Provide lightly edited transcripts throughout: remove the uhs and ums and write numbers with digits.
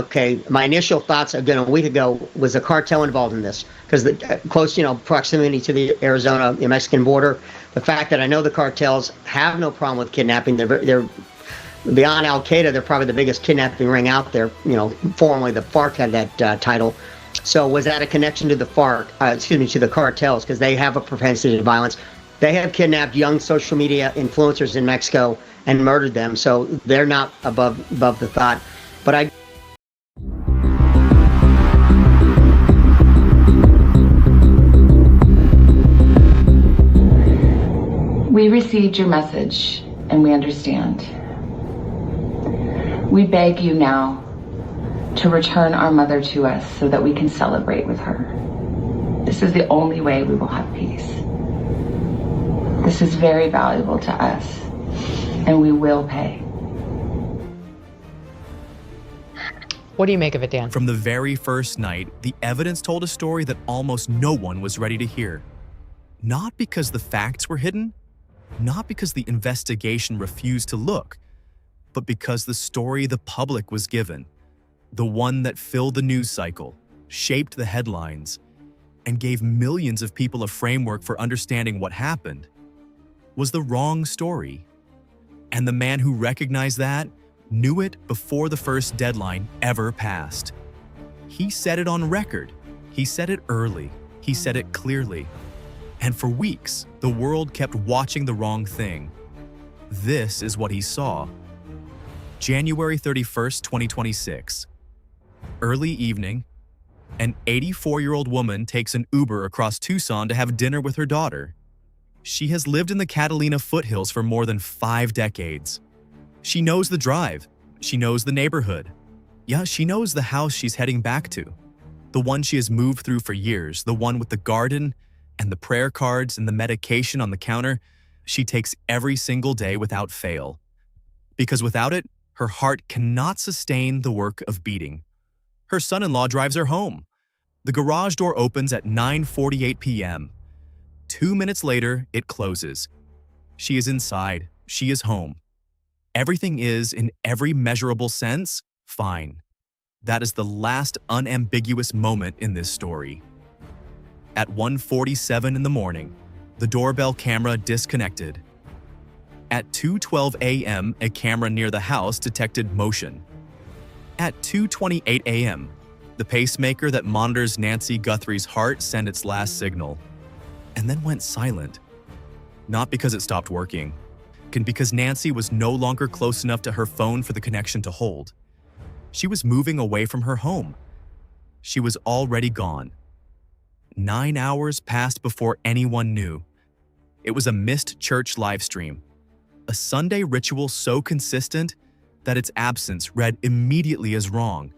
Okay, my initial thoughts again a week ago was the cartel involved in this because the close, proximity to the Arizona, the Mexican border. The fact that I know the cartels have no problem with kidnapping. They're beyond Al Qaeda. They're probably the biggest kidnapping ring out there. Formerly the FARC had that title. So was that a connection to the FARC? To the cartels because they have a propensity to violence. They have kidnapped young social media influencers in Mexico and murdered them. So they're not above the thought. But I We received your message, and we understand. We beg you now to return our mother to us so that we can celebrate with her. This is the only way we will have peace. This is very valuable to us, and we will pay. What do you make of it, Dan? From the very first night, the evidence told a story that almost no one was ready to hear. Not because the facts were hidden, not because the investigation refused to look, but because the story the public was given, the one that filled the news cycle, shaped the headlines, and gave millions of people a framework for understanding what happened, was the wrong story. And the man who recognized that knew it before the first deadline ever passed. He said it on record. He said it early. He said it clearly. And for weeks, the world kept watching the wrong thing. This is what he saw. January 31st, 2026. Early evening, an 84-year-old woman takes an Uber across Tucson to have dinner with her daughter. She has lived in the Catalina foothills for more than 5 decades. She knows the drive. She knows the neighborhood. Yeah, she knows the house she's heading back to. The one she has moved through for years, the one with the garden and the prayer cards and the medication on the counter she takes every single day without fail. Because without it, her heart cannot sustain the work of beating. Her son-in-law drives her home. The garage door opens at 9:48 p.m. 2 minutes later, it closes. She is inside. She is home. Everything is, in every measurable sense, fine. That is the last unambiguous moment in this story. At 1:47 in the morning, the doorbell camera disconnected. At 2:12 a.m., a camera near the house detected motion. At 2:28 a.m., the pacemaker that monitors Nancy Guthrie's heart sent its last signal, and then went silent. Not because it stopped working, because Nancy was no longer close enough to her phone for the connection to hold. She was moving away from her home. She was already gone. 9 hours passed before anyone knew. It was a missed church livestream, a Sunday ritual so consistent that its absence read immediately as wrong,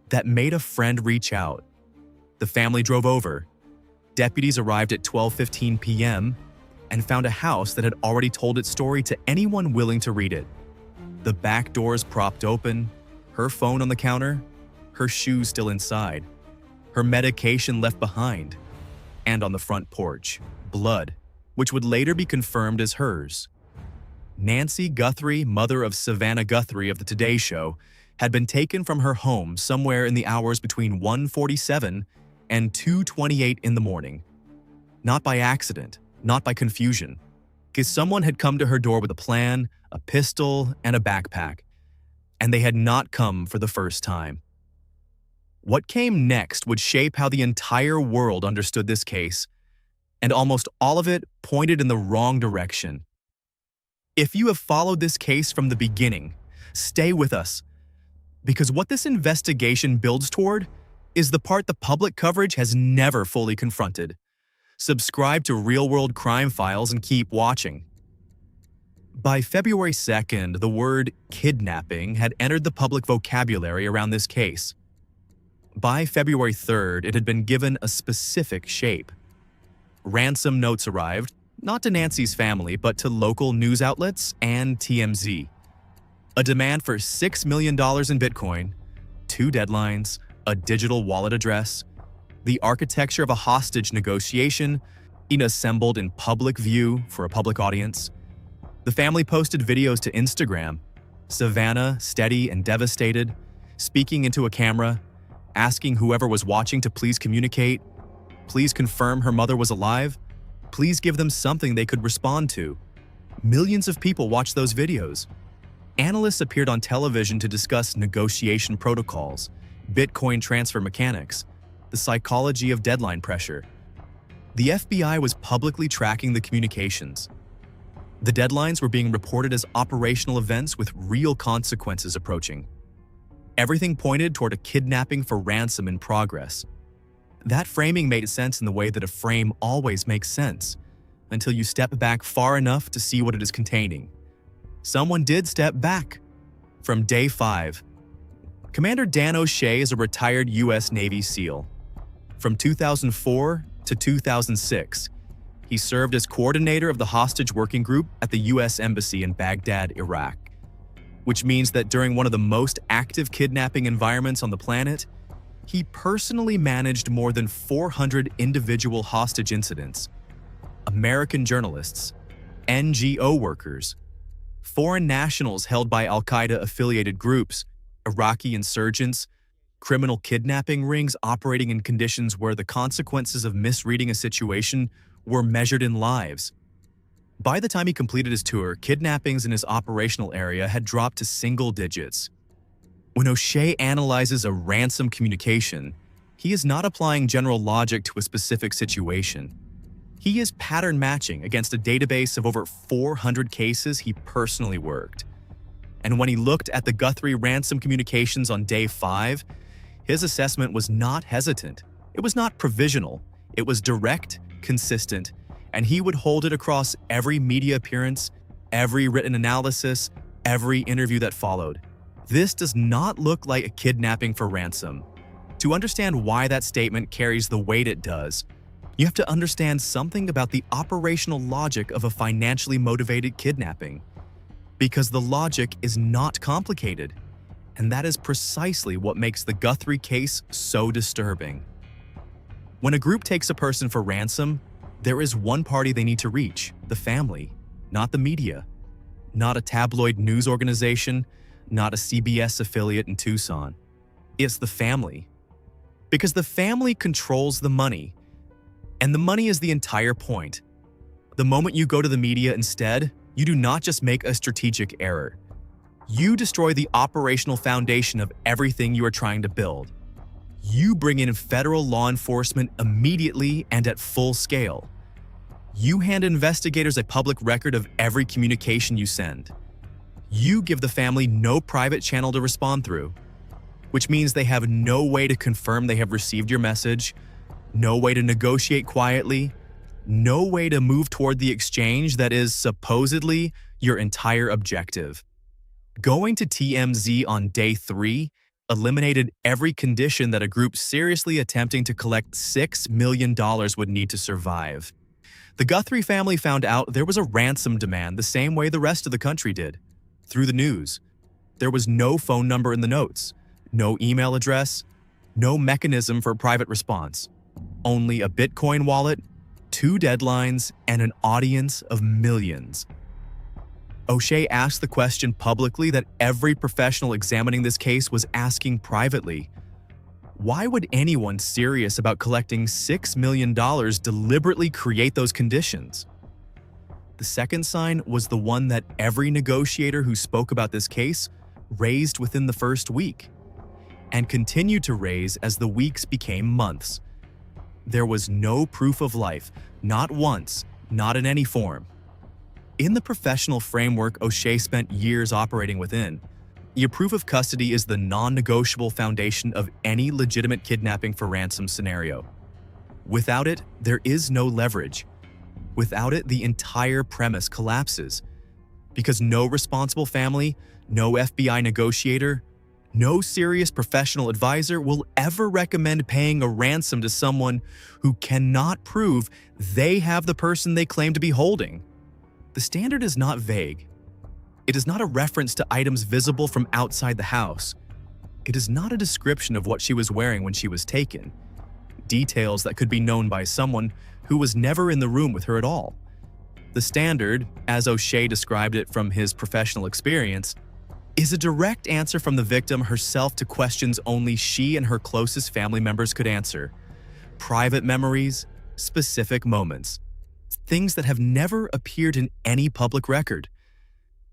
that made a friend reach out. The family drove over. Deputies arrived at 12:15 p.m. and found a house that had already told its story to anyone willing to read it. The back doors propped open, her phone on the counter, her shoes still inside, her medication left behind, and on the front porch, blood, which would later be confirmed as hers. Nancy Guthrie, mother of Savannah Guthrie of the Today Show, had been taken from her home somewhere in the hours between 1:47 and 2:28 in the morning. Not by accident, not by confusion, because someone had come to her door with a plan, a pistol, and a backpack, and they had not come for the first time. What came next would shape how the entire world understood this case, and almost all of it pointed in the wrong direction. If you have followed this case from the beginning, stay with us, because what this investigation builds toward is the part the public coverage has never fully confronted. Subscribe to Real World Crime Files and keep watching. By February 2nd, the word kidnapping had entered the public vocabulary around this case. By February 3rd, it had been given a specific shape. Ransom notes arrived, not to Nancy's family, but to local news outlets and TMZ. A demand for $6 million in Bitcoin, 2 deadlines, a digital wallet address, the architecture of a hostage negotiation, assembled in public view for a public audience. The family posted videos to Instagram. Savannah, steady and devastated, speaking into a camera, asking whoever was watching to please communicate, please confirm her mother was alive, please give them something they could respond to. Millions of people watched those videos. Analysts appeared on television to discuss negotiation protocols, Bitcoin transfer mechanics, the psychology of deadline pressure. The FBI was publicly tracking the communications. The deadlines were being reported as operational events with real consequences approaching. Everything pointed toward a kidnapping for ransom in progress. That framing made sense in the way that a frame always makes sense, until you step back far enough to see what it is containing. Someone did step back. From day 5, Commander Dan O'Shea is a retired U.S. Navy SEAL. From 2004 to 2006, he served as coordinator of the hostage working group at the U.S. Embassy in Baghdad, Iraq, which means that during one of the most active kidnapping environments on the planet, he personally managed more than 400 individual hostage incidents. American journalists, NGO workers, foreign nationals held by al-Qaeda-affiliated groups, Iraqi insurgents, criminal kidnapping rings operating in conditions where the consequences of misreading a situation were measured in lives. By the time he completed his tour, kidnappings in his operational area had dropped to single digits. When O'Shea analyzes a ransom communication, he is not applying general logic to a specific situation. He is pattern matching against a database of over 400 cases he personally worked. And when he looked at the Guthrie ransom communications on day 5, his assessment was not hesitant. It was not provisional. It was direct, consistent, and he would hold it across every media appearance, every written analysis, every interview that followed. This does not look like a kidnapping for ransom. To understand why that statement carries the weight it does, you have to understand something about the operational logic of a financially motivated kidnapping. Because the logic is not complicated, and that is precisely what makes the Guthrie case so disturbing. When a group takes a person for ransom, there is one party they need to reach, the family, not the media, not a tabloid news organization, not a CBS affiliate in Tucson. It's the family. Because the family controls the money, and the money is the entire point. The moment you go to the media instead, you do not just make a strategic error. You destroy the operational foundation of everything you are trying to build. You bring in federal law enforcement immediately and at full scale. You hand investigators a public record of every communication you send. You give the family no private channel to respond through, which means they have no way to confirm they have received your message, no way to negotiate quietly, no way to move toward the exchange that is supposedly your entire objective. Going to TMZ on day 3 eliminated every condition that a group seriously attempting to collect $6 million would need to survive. The Guthrie family found out there was a ransom demand the same way the rest of the country did, through the news. There was no phone number in the notes, no email address, no mechanism for private response, only a Bitcoin wallet, 2 deadlines, and an audience of millions. O'Shea asked the question publicly that every professional examining this case was asking privately. Why would anyone serious about collecting $6 million deliberately create those conditions? The second sign was the one that every negotiator who spoke about this case raised within the first week, and continued to raise as the weeks became months. There was no proof of life, not once, not in any form. In the professional framework O'Shea spent years operating within, your proof of custody is the non-negotiable foundation of any legitimate kidnapping for ransom scenario. Without it, there is no leverage. Without it, the entire premise collapses. Because no responsible family, no FBI negotiator, no serious professional advisor will ever recommend paying a ransom to someone who cannot prove they have the person they claim to be holding. The standard is not vague. It is not a reference to items visible from outside the house. It is not a description of what she was wearing when she was taken, details that could be known by someone who was never in the room with her at all. The standard, as O'Shea described it from his professional experience, is a direct answer from the victim herself to questions only she and her closest family members could answer. Private memories, specific moments, things that have never appeared in any public record.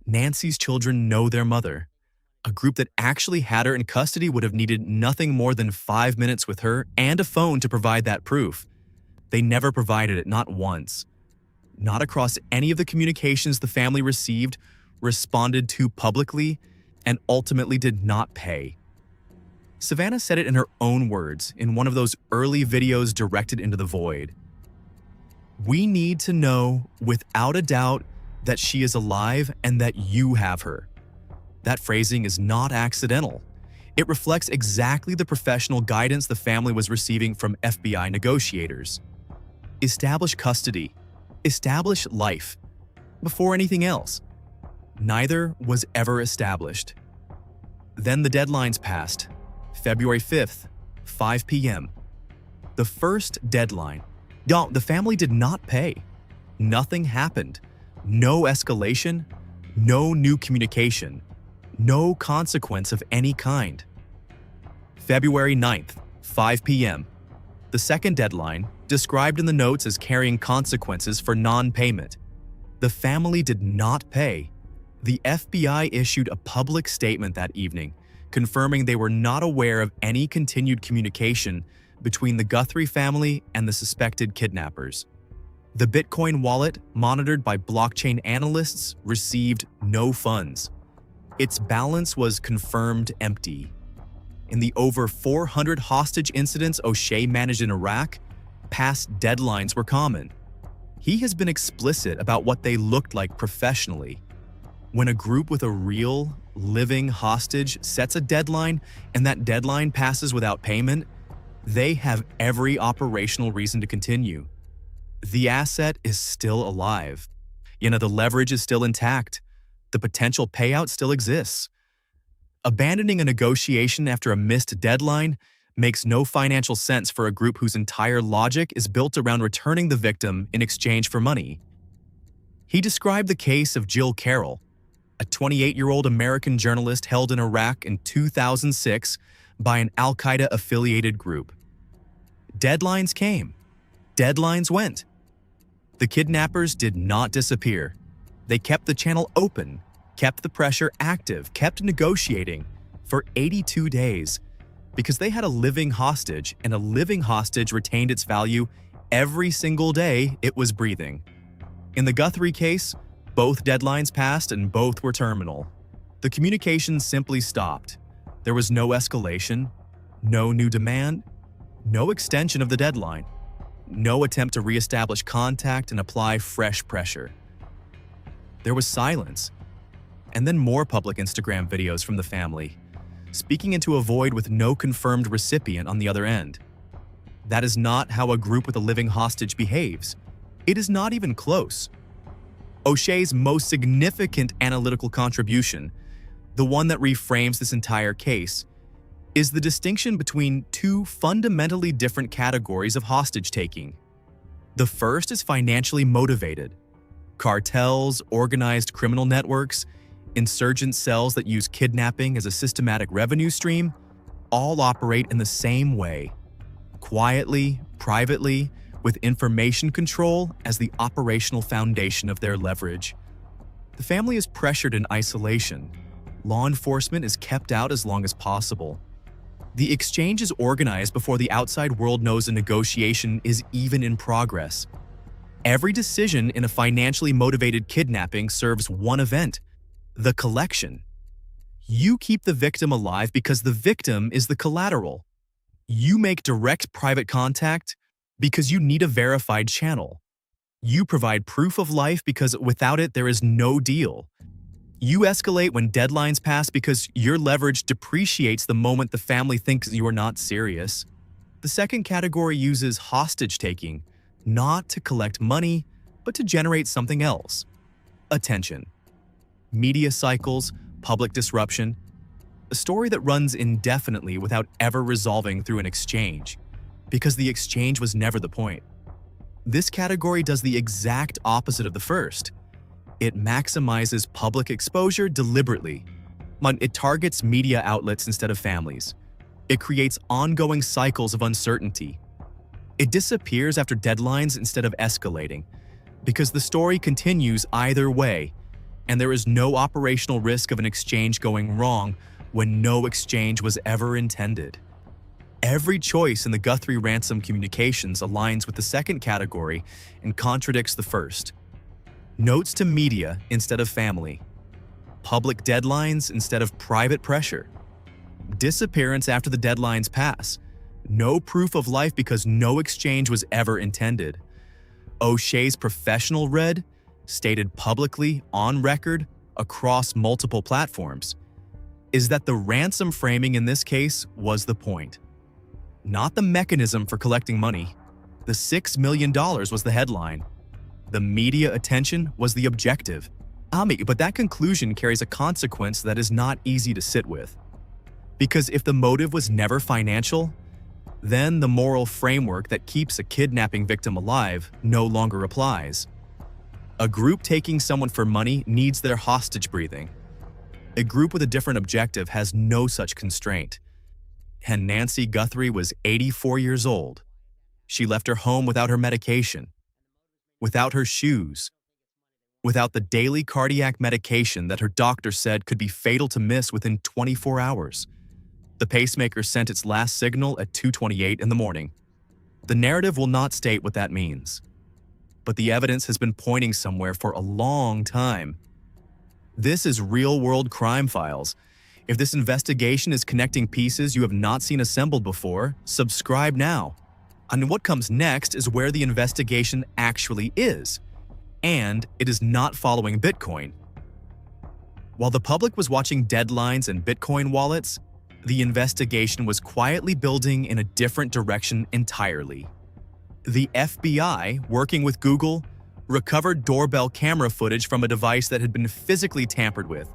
Nancy's children know their mother. A group that actually had her in custody would have needed nothing more than 5 minutes with her and a phone to provide that proof. They never provided it, not once. Not across any of the communications the family received, responded to publicly, and ultimately did not pay. Savannah said it in her own words in one of those early videos directed into the void. "We need to know without a doubt that she is alive and that you have her." That phrasing is not accidental. It reflects exactly the professional guidance the family was receiving from FBI negotiators. Establish custody. Establish life. Before anything else. Neither was ever established. Then the deadlines passed. February 5th, 5 p.m. The first deadline. No, the family did not pay. Nothing happened. No escalation. No new communication. No consequence of any kind. February 9th, 5 p.m. The second deadline, described in the notes as carrying consequences for non-payment. The family did not pay. The FBI issued a public statement that evening, confirming they were not aware of any continued communication between the Guthrie family and the suspected kidnappers. The Bitcoin wallet, monitored by blockchain analysts, received no funds. Its balance was confirmed empty. In the over 400 hostage incidents O'Shea managed in Iraq, past deadlines were common. He has been explicit about what they looked like professionally. When a group with a real, living hostage sets a deadline and that deadline passes without payment, they have every operational reason to continue. The asset is still alive. The leverage is still intact. The potential payout still exists. Abandoning a negotiation after a missed deadline makes no financial sense for a group whose entire logic is built around returning the victim in exchange for money. He described the case of Jill Carroll, a 28-year-old American journalist held in Iraq in 2006 by an al-Qaeda-affiliated group. Deadlines came. Deadlines went. The kidnappers did not disappear. They kept the channel open, kept the pressure active, kept negotiating for 82 days because they had a living hostage, and a living hostage retained its value every single day it was breathing. In the Guthrie case, both deadlines passed and both were terminal. The communication simply stopped. There was no escalation, no new demand, no extension of the deadline, no attempt to reestablish contact and apply fresh pressure. There was silence, and then more public Instagram videos from the family, speaking into a void with no confirmed recipient on the other end. That is not how a group with a living hostage behaves. It is not even close. O'Shea's most significant analytical contribution, the one that reframes this entire case, is the distinction between two fundamentally different categories of hostage-taking. The first is financially motivated. Cartels, organized criminal networks, insurgent cells that use kidnapping as a systematic revenue stream all operate in the same way, quietly, privately, with information control as the operational foundation of their leverage. The family is pressured in isolation. Law enforcement is kept out as long as possible. The exchange is organized before the outside world knows a negotiation is even in progress. Every decision in a financially motivated kidnapping serves one event: the collection. You keep the victim alive because the victim is the collateral. You make direct private contact because you need a verified channel. You provide proof of life because without it there is no deal. You escalate when deadlines pass because your leverage depreciates the moment the family thinks you are not serious. The second category uses hostage-taking, not to collect money, but to generate something else: attention. Media cycles, public disruption, a story that runs indefinitely without ever resolving through an exchange, because the exchange was never the point. This category does the exact opposite of the first. It maximizes public exposure deliberately. It targets media outlets instead of families. It creates ongoing cycles of uncertainty. It disappears after deadlines instead of escalating, because the story continues either way, and there is no operational risk of an exchange going wrong when no exchange was ever intended. Every choice in the Guthrie ransom communications aligns with the second category and contradicts the first. Notes to media instead of family. Public deadlines instead of private pressure. Disappearance after the deadlines pass. No proof of life because no exchange was ever intended. O'Shea's professional read, stated publicly, on record, across multiple platforms, is that the ransom framing in this case was the point. Not the mechanism for collecting money. The $6 million was the headline. The media attention was the objective. But that conclusion carries a consequence that is not easy to sit with. Because if the motive was never financial, then the moral framework that keeps a kidnapping victim alive no longer applies. A group taking someone for money needs their hostage breathing. A group with a different objective has no such constraint. And Nancy Guthrie was 84 years old. She left her home without her medication, without her shoes, without the daily cardiac medication that her doctor said could be fatal to miss within 24 hours. The pacemaker sent its last signal at 2:28 in the morning. The narrative will not state what that means, but the evidence has been pointing somewhere for a long time. This is real-world crime files. If this investigation is connecting pieces you have not seen assembled before, subscribe now. And what comes next is where the investigation actually is, and it is not following Bitcoin. While the public was watching deadlines and Bitcoin wallets, the investigation was quietly building in a different direction entirely. The FBI, working with Google, recovered doorbell camera footage from a device that had been physically tampered with,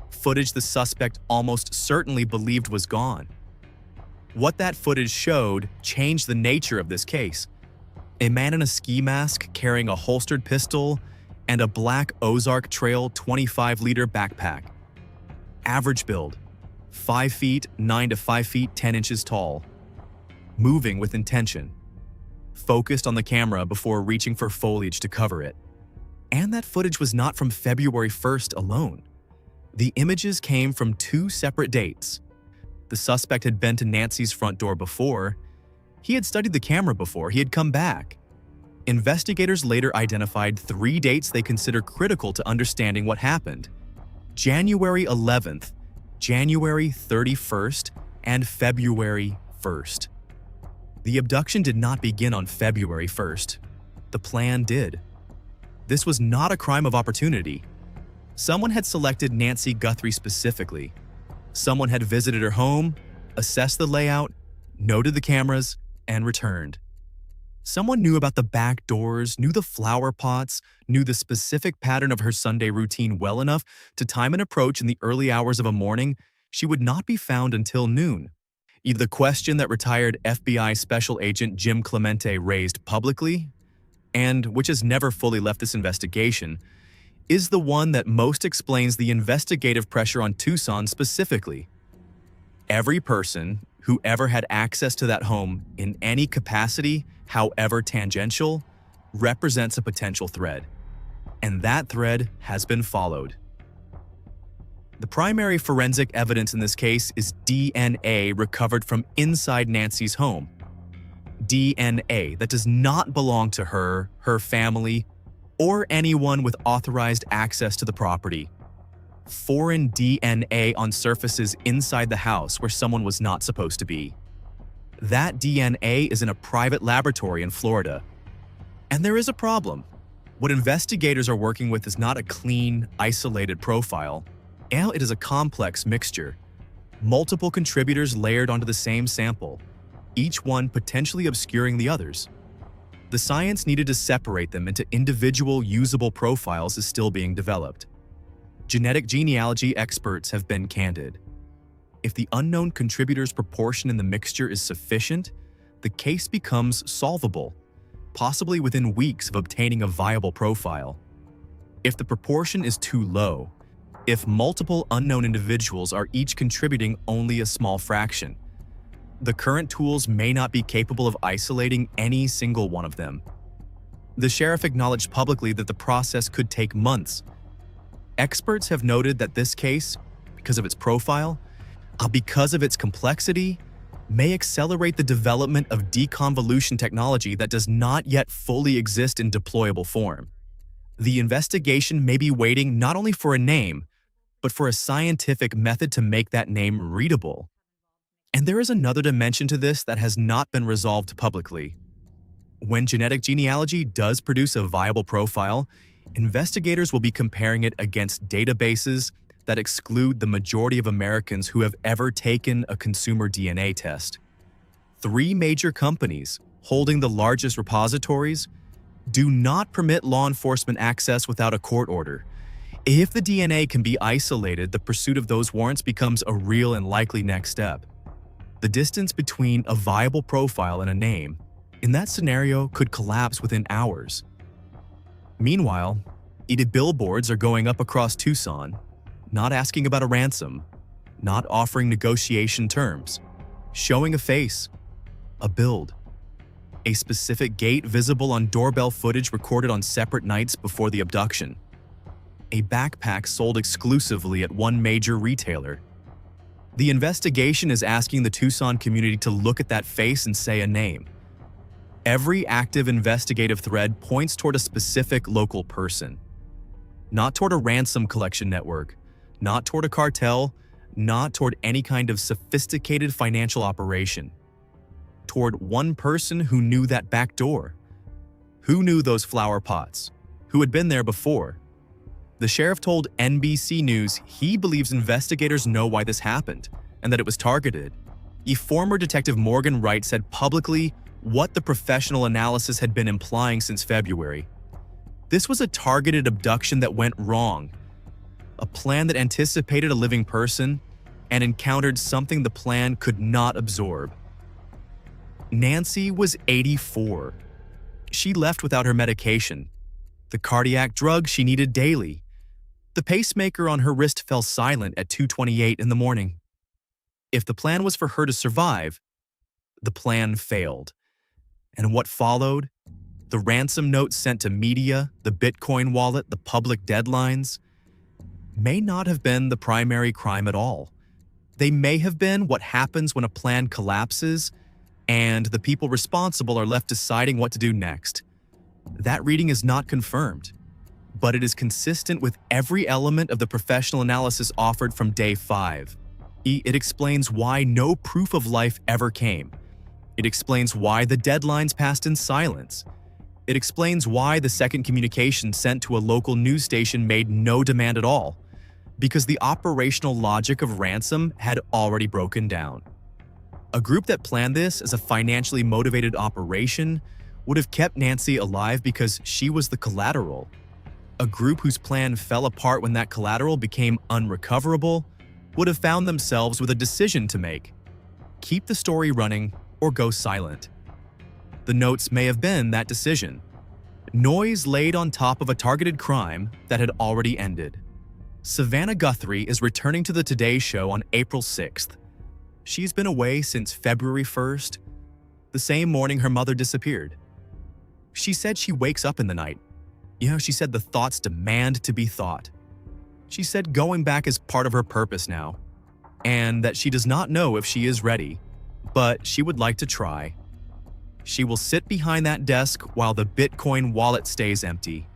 footage the suspect almost certainly believed was gone. What that footage showed changed the nature of this case. A man in a ski mask carrying a holstered pistol and a black Ozark Trail 25-liter backpack. Average build, 5 feet 9 to 5 feet 10 inches tall. Moving with intention. Focused on the camera before reaching for foliage to cover it. And that footage was not from February 1st alone. The images came from 2 separate dates. The suspect had been to Nancy's front door before. He had studied the camera before he had come back. Investigators later identified 3 dates they consider critical to understanding what happened: January 11th, January 31st, and February 1st. The abduction did not begin on February 1st. The plan did. This was not a crime of opportunity. Someone had selected Nancy Guthrie specifically. Someone had visited her home, assessed the layout, noted the cameras, and returned. Someone knew about the back doors, knew the flower pots, knew the specific pattern of her Sunday routine well enough to time an approach in the early hours of a morning she would not be found until noon. The question that retired FBI Special Agent Jim Clemente raised publicly, and which has never fully left this investigation, is the one that most explains the investigative pressure on Tucson specifically. Every person who ever had access to that home in any capacity, however tangential, represents a potential thread. And that thread has been followed. The primary forensic evidence in this case is DNA recovered from inside Nancy's home. DNA that does not belong to her, her family, or anyone with authorized access to the property. Foreign DNA on surfaces inside the house where someone was not supposed to be. That DNA is in a private laboratory in Florida. And there is a problem. What investigators are working with is not a clean, isolated profile. It is a complex mixture. Multiple contributors layered onto the same sample, each one potentially obscuring the others. The science needed to separate them into individual usable profiles is still being developed. Genetic genealogy experts have been candid. If the unknown contributor's proportion in the mixture is sufficient, the case becomes solvable, possibly within weeks of obtaining a viable profile. If the proportion is too low, if multiple unknown individuals are each contributing only a small fraction. The current tools may not be capable of isolating any single one of them. The sheriff acknowledged publicly that the process could take months. Experts have noted that this case, because of its profile, because of its complexity, may accelerate the development of deconvolution technology that does not yet fully exist in deployable form. The investigation may be waiting not only for a name, but for a scientific method to make that name readable. And there is another dimension to this that has not been resolved publicly. When genetic genealogy does produce a viable profile, investigators will be comparing it against databases that exclude the majority of Americans who have ever taken a consumer DNA test. 3 major companies, holding the largest repositories, do not permit law enforcement access without a court order. If the DNA can be isolated, the pursuit of those warrants becomes a real and likely next step. The distance between a viable profile and a name, in that scenario, could collapse within hours. Meanwhile, billboards are going up across Tucson, not asking about a ransom, not offering negotiation terms, showing a face, a build, a specific gate visible on doorbell footage recorded on separate nights before the abduction, a backpack sold exclusively at one major retailer. The investigation is asking the Tucson community to look at that face and say a name. Every active investigative thread points toward a specific local person, not toward a ransom collection network, not toward a cartel, not toward any kind of sophisticated financial operation. Toward one person who knew that back door, who knew those flower pots, who had been there before. The sheriff told NBC News he believes investigators know why this happened and that it was targeted. Former Detective Morgan Wright said publicly what the professional analysis had been implying since February. This was a targeted abduction that went wrong, a plan that anticipated a living person and encountered something the plan could not absorb. Nancy was 84. She left without her medication, the cardiac drug she needed daily. The pacemaker on her wrist fell silent at 2:28 in the morning. If the plan was for her to survive, the plan failed. And what followed? The ransom note sent to media, the Bitcoin wallet, the public deadlines, may not have been the primary crime at all. They may have been what happens when a plan collapses and the people responsible are left deciding what to do next. That reading is not confirmed, but it is consistent with every element of the professional analysis offered from day 5. It explains why no proof of life ever came. It explains why the deadlines passed in silence. It explains why the second communication sent to a local news station made no demand at all, because the operational logic of ransom had already broken down. A group that planned this as a financially motivated operation would have kept Nancy alive because she was the collateral. A group whose plan fell apart when that collateral became unrecoverable would have found themselves with a decision to make: keep the story running or go silent. The notes may have been that decision. Noise laid on top of a targeted crime that had already ended. Savannah Guthrie is returning to the Today Show on April 6th. She's been away since February 1st, the same morning her mother disappeared. She said she wakes up in the night. She said the thoughts demand to be thought. She said going back is part of her purpose now, and that she does not know if she is ready, but she would like to try. She will sit behind that desk while the Bitcoin wallet stays empty.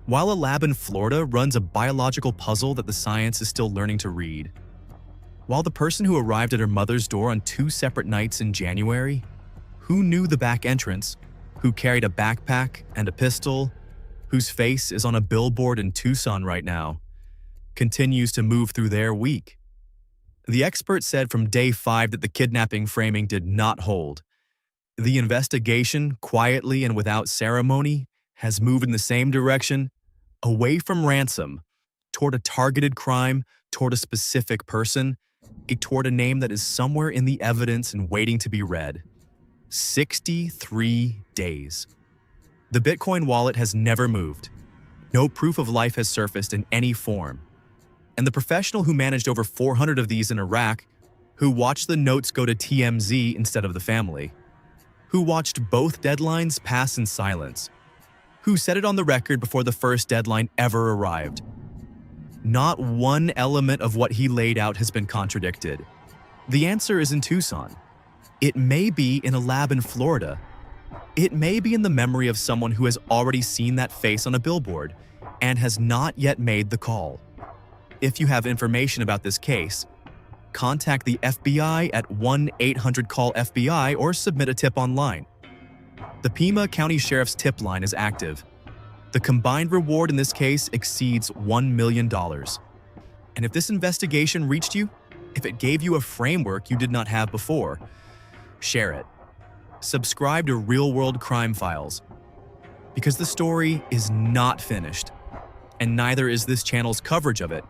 While a lab in Florida runs a biological puzzle that the science is still learning to read. While the person who arrived at her mother's door on 2 separate nights in January, who knew the back entrance, who carried a backpack and a pistol, whose face is on a billboard in Tucson right now, continues to move through their week. The expert said from day 5 that the kidnapping framing did not hold. The investigation, quietly and without ceremony, has moved in the same direction, away from ransom, toward a targeted crime, toward a specific person, toward a name that is somewhere in the evidence and waiting to be read. 63 days. The Bitcoin wallet has never moved. No proof of life has surfaced in any form. and the professional who managed over 400 of these in Iraq, who watched the notes go to TMZ instead of the family, who watched both deadlines pass in silence, who set it on the record before the first deadline ever arrived. Not one element of what he laid out has been contradicted. The answer is in Tucson. It may be in a lab in Florida. It may be in the memory of someone who has already seen that face on a billboard and has not yet made the call. If you have information about this case, contact the FBI at 1-800-CALL-FBI or submit a tip online. The Pima County Sheriff's tip line is active. The combined reward in this case exceeds $1 million. And if this investigation reached you, if it gave you a framework you did not have before, share it. Subscribe to Real World Crime Files, because the story is not finished, and neither is this channel's coverage of it.